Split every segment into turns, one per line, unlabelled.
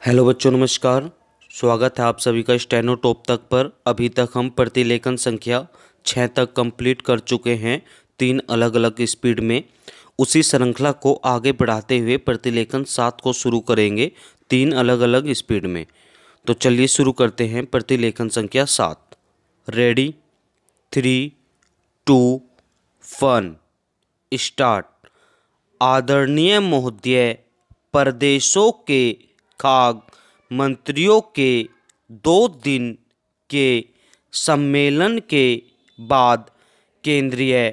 Hello बच्चों, नमस्कार। स्वागत है आप सभी का स्टेनो टॉप तक पर। अभी तक हम प्रतिलेखन संख्या 6 तक कंप्लीट कर चुके हैं, 3 अलग अलग स्पीड में। उसी श्रृंखला को आगे बढ़ाते हुए प्रतिलेखन 7 को शुरू करेंगे, 3 अलग अलग स्पीड में। तो चलिए शुरू करते हैं प्रतिलेखन संख्या 7। Ready, 3, 2, 1, start. आदरणीय महोदय, प्रदेशों के खाद्य मंत्रियों के 2 दिन के सम्मेलन के बाद केंद्रीय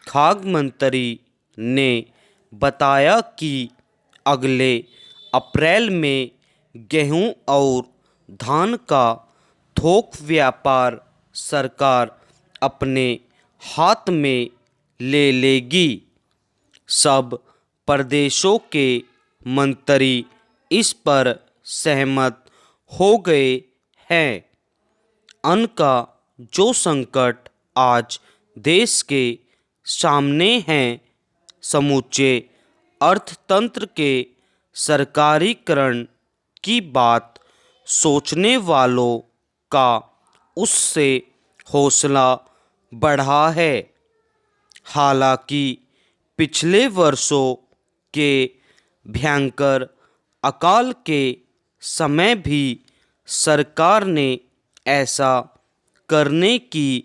खाद्य मंत्री ने बताया कि अगले अप्रैल में गेहूं और धान का थोक व्यापार सरकार अपने हाथ में ले लेगी। सब प्रदेशों के मंत्री इस पर सहमत हो गए हैं। अन्न का जो संकट आज देश के सामने है, समूचे अर्थतंत्र के सरकारीकरण की बात सोचने वालों का उससे हौसला बढ़ा है। हालांकि पिछले वर्षों के भयंकर अकाल के समय भी सरकार ने ऐसा करने की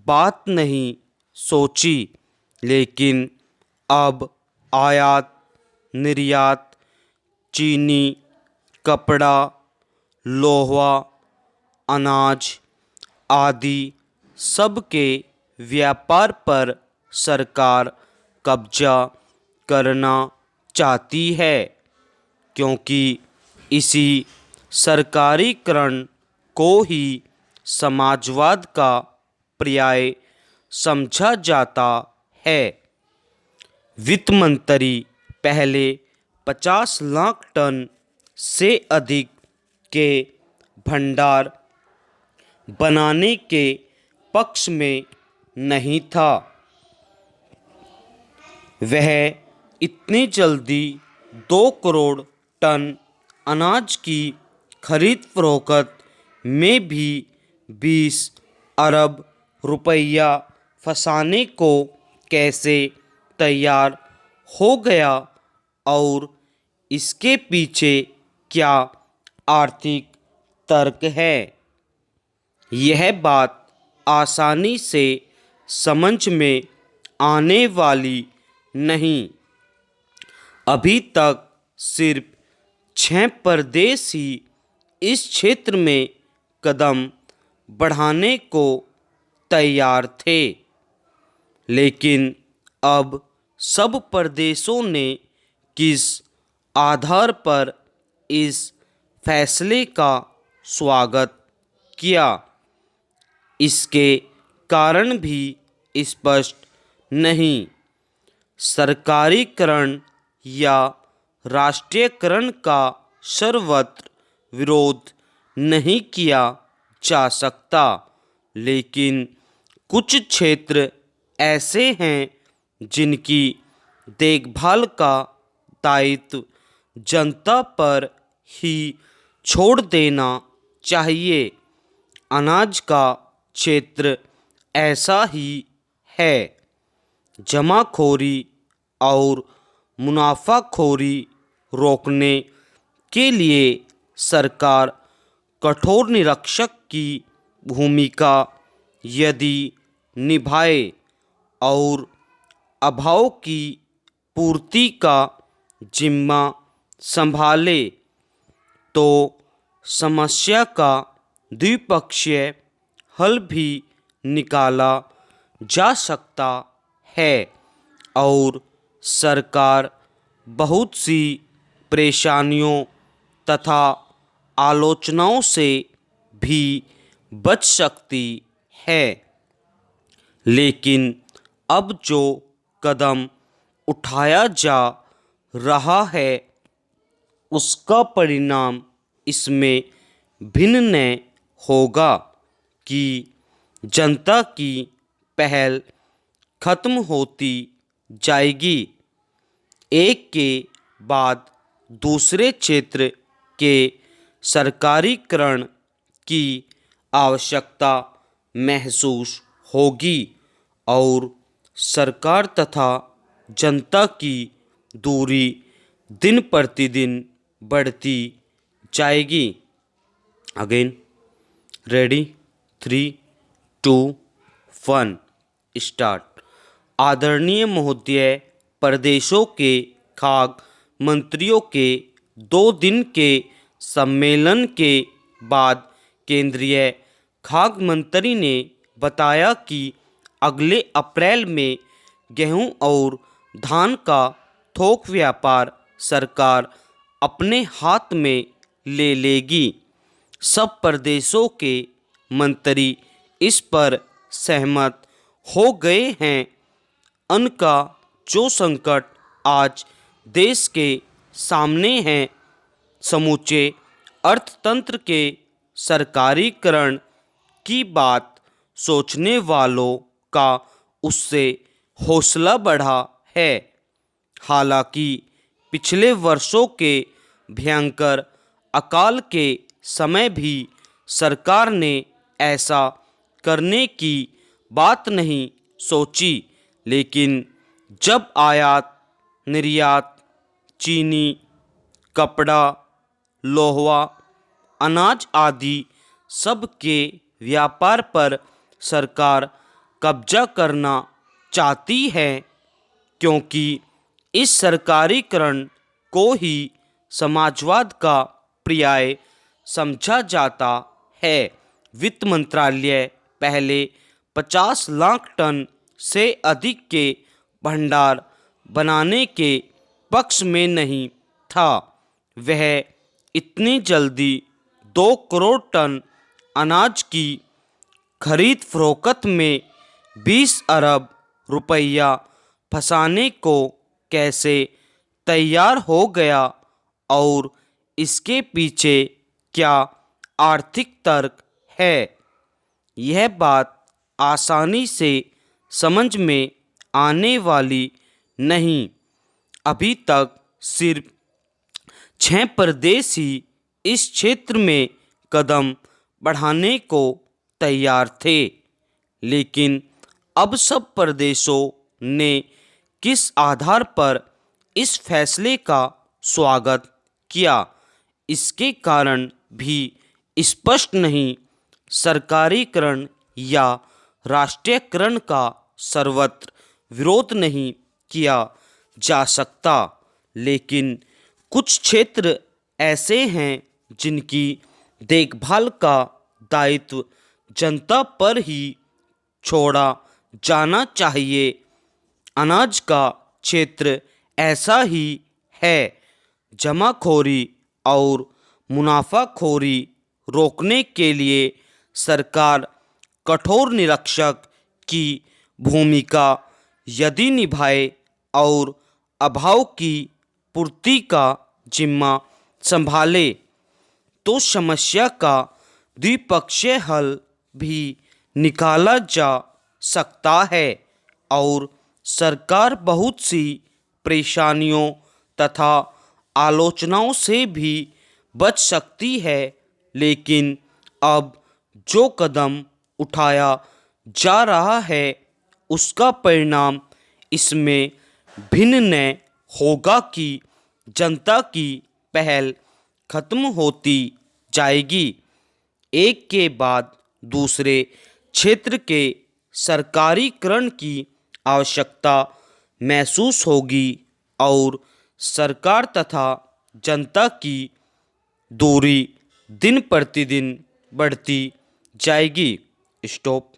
बात नहीं सोची, लेकिन अब आयात निर्यात, चीनी, कपड़ा, लोहा, अनाज आदि सब के व्यापार पर सरकार कब्जा करना चाहती है, क्योंकि इसी सरकारीकरण को ही समाजवाद का पर्याय समझा जाता है। वित्त मंत्री पहले 50 लाख टन से अधिक के भंडार बनाने के पक्ष में नहीं था। वह इतनी जल्दी 2 करोड़ टन अनाज की खरीद फरोख्त में भी 20 अरब रुपया फंसाने को कैसे तैयार हो गया, और इसके पीछे क्या आर्थिक तर्क है, यह बात आसानी से समझ में आने वाली नहीं। अभी तक सिर्फ 6 प्रदेश ही इस क्षेत्र में कदम बढ़ाने को तैयार थे, लेकिन अब सब प्रदेशों ने किस आधार पर इस फैसले का स्वागत किया, इसके कारण भी स्पष्ट नहीं। सरकारीकरण या राष्ट्रीयकरण का सर्वत्र विरोध नहीं किया जा सकता, लेकिन कुछ क्षेत्र ऐसे हैं जिनकी देखभाल का दायित्व जनता पर ही छोड़ देना चाहिए। अनाज का क्षेत्र ऐसा ही है। जमाखोरी और मुनाफाखोरी रोकने के लिए सरकार कठोर निरीक्षक की भूमिका यदि निभाए और अभाव की पूर्ति का जिम्मा संभाले, तो समस्या का द्विपक्षीय हल भी निकाला जा सकता है और सरकार बहुत सी परेशानियों तथा आलोचनाओं से भी बच सकती है। लेकिन अब जो कदम उठाया जा रहा है, उसका परिणाम इसमें भिन्न होगा कि जनता की पहल खत्म होती जाएगी। एक के बाद दूसरे क्षेत्र के सरकारीकरण की आवश्यकता महसूस होगी और सरकार तथा जनता की दूरी दिन प्रतिदिन बढ़ती जाएगी। Again, ready, 3, 2, 1, start. आदरणीय महोदय, प्रदेशों के खाद्य मंत्रियों के 2 दिन के सम्मेलन के बाद केंद्रीय खाद्य मंत्री ने बताया कि अगले अप्रैल में गेहूं और धान का थोक व्यापार सरकार अपने हाथ में ले लेगी। सब प्रदेशों के मंत्री इस पर सहमत हो गए हैं। अन्न का जो संकट आज देश के सामने है, समूचे अर्थतंत्र के सरकारीकरण की बात सोचने वालों का उससे हौसला बढ़ा है। हालांकि पिछले वर्षों के भयंकर अकाल के समय भी सरकार ने ऐसा करने की बात नहीं सोची, लेकिन जब आयात निर्यात, चीनी, कपड़ा, लोहा, अनाज आदि सब के व्यापार पर सरकार कब्जा करना चाहती है, क्योंकि इस सरकारीकरण को ही समाजवाद का पर्याय समझा जाता है। वित्त मंत्रालय पहले 50 लाख टन से अधिक के भंडार बनाने के पक्ष में नहीं था। वह इतनी जल्दी 2 करोड़ टन अनाज की खरीद फरोख्त में 20 अरब रुपया फंसाने को कैसे तैयार हो गया और इसके पीछे क्या आर्थिक तर्क है, यह बात आसानी से समझ में आने वाली नहीं। अभी तक सिर्फ 6 प्रदेश ही इस क्षेत्र में कदम बढ़ाने को तैयार थे, लेकिन अब सब प्रदेशों ने किस आधार पर इस फैसले का स्वागत किया, इसके कारण भी स्पष्ट नहीं। सरकारीकरण या राष्ट्रीयकरण का सर्वत्र विरोध नहीं किया जा सकता, लेकिन कुछ क्षेत्र ऐसे हैं जिनकी देखभाल का दायित्व जनता पर ही छोड़ा जाना चाहिए। अनाज का क्षेत्र ऐसा ही है। जमाखोरी और मुनाफाखोरी रोकने के लिए सरकार कठोर निरीक्षक की भूमिका यदि निभाए और अभाव की पूर्ति का जिम्मा संभाले, तो समस्या का द्विपक्षीय हल भी निकाला जा सकता है और सरकार बहुत सी परेशानियों तथा आलोचनाओं से भी बच सकती है। लेकिन अब जो कदम उठाया जा रहा है, उसका परिणाम इसमें भिन्न न होगा कि जनता की पहल खत्म होती जाएगी। एक के बाद दूसरे क्षेत्र के सरकारीकरण की आवश्यकता महसूस होगी और सरकार तथा जनता की दूरी दिन प्रतिदिन बढ़ती जाएगी। स्टॉप।